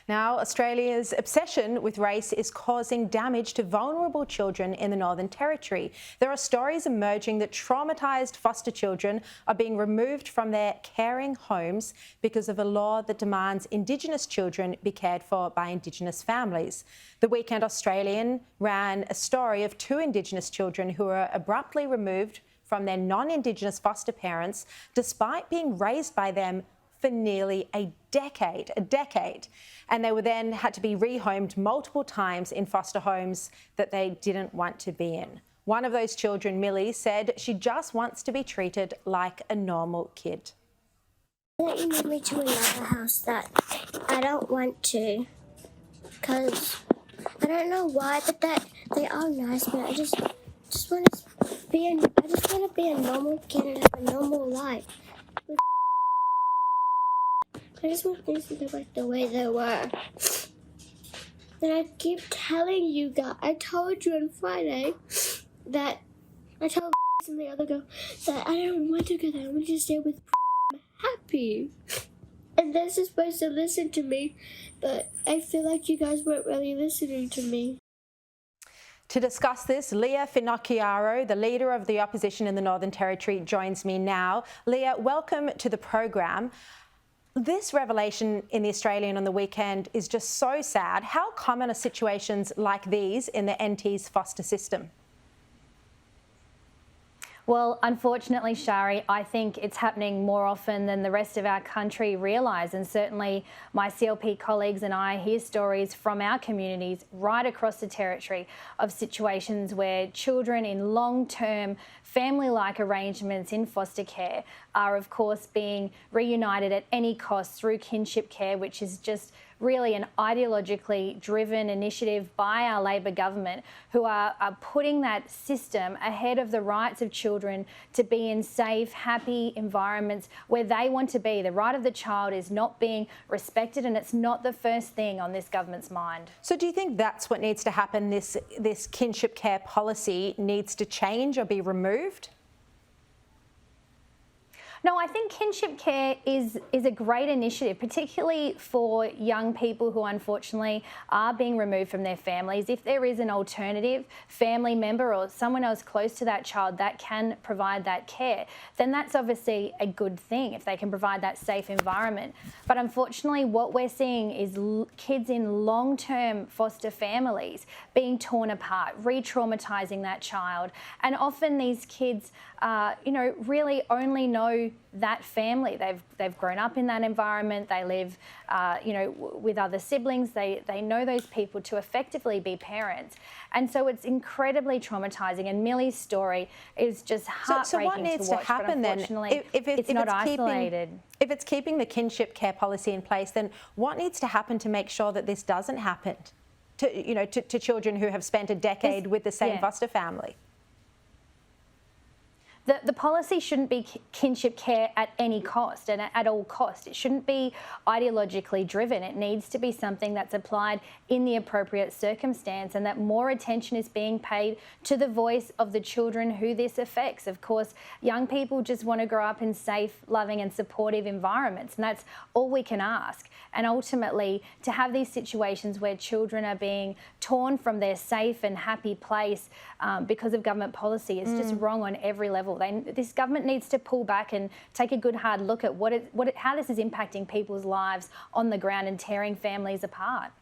Now, Australia's obsession with race is causing damage to vulnerable children in the Northern Territory. There are stories emerging that traumatised foster children are being removed from their caring homes because of a law that demands Indigenous children be cared for by Indigenous families. The Weekend Australian ran a story of two Indigenous children who were abruptly removed from their non-Indigenous foster parents despite being raised by them for nearly a decade. And they were then had to be rehomed multiple times in foster homes that they didn't want to be in. One of those children, Millie, said she just wants to be treated like a normal kid. That you move me to another house that I don't want to, because I don't know why, but that they are nice, but I just want to be a normal kid and have a normal life. I just want things to go back the way they were. And I keep telling you guys, I told you on Friday that I told and the other girl that I don't want to go there. I want to stay with happy. And they're supposed to listen to me, but I feel like you guys weren't really listening to me. To discuss this, Lia Finocchiaro, the leader of the opposition in the Northern Territory, joins me now. Lia, welcome to the program. This revelation in the Australian on the weekend is just so sad. How common are situations like these in the NT's foster system? Well, unfortunately, Sharri, I think it's happening more often than the rest of our country realise, and certainly my CLP colleagues and I hear stories from our communities right across the Territory of situations where children in long-term family-like arrangements in foster care are, of course, being reunited at any cost through kinship care, which is just really an ideologically driven initiative by our Labor government, who are putting that system ahead of the rights of children to be in safe, happy environments where they want to be. The right of the child is not being respected, and it's not the first thing on this government's mind. So do you think that's what needs to happen? This kinship care policy needs to change or be removed? No, I think kinship care is a great initiative, particularly for young people who unfortunately are being removed from their families. If there is an alternative family member or someone else close to that child that can provide that care, then that's obviously a good thing if they can provide that safe environment. But unfortunately, what we're seeing is kids in long-term foster families being torn apart, re-traumatising that child. And often these kids, really only know that family. They've grown up in that environment. They live, with other siblings. They know those people to effectively be parents, and so it's incredibly traumatising. And Millie's story is just heartbreaking so what needs to watch. To happen but unfortunately, then? If it's not isolated. If it's keeping the kinship care policy in place, then what needs to happen to make sure that this doesn't happen to children who have spent a decade with the same foster family? The policy shouldn't be kinship care at any cost and at all cost. It shouldn't be ideologically driven. It needs to be something that's applied in the appropriate circumstance, and that more attention is being paid to the voice of the children who this affects. Of course, young people just want to grow up in safe, loving and supportive environments, and that's all we can ask. And ultimately, to have these situations where children are being torn from their safe and happy place because of government policy is just wrong on every level. This government needs to pull back and take a good hard look at how this is impacting people's lives on the ground and tearing families apart.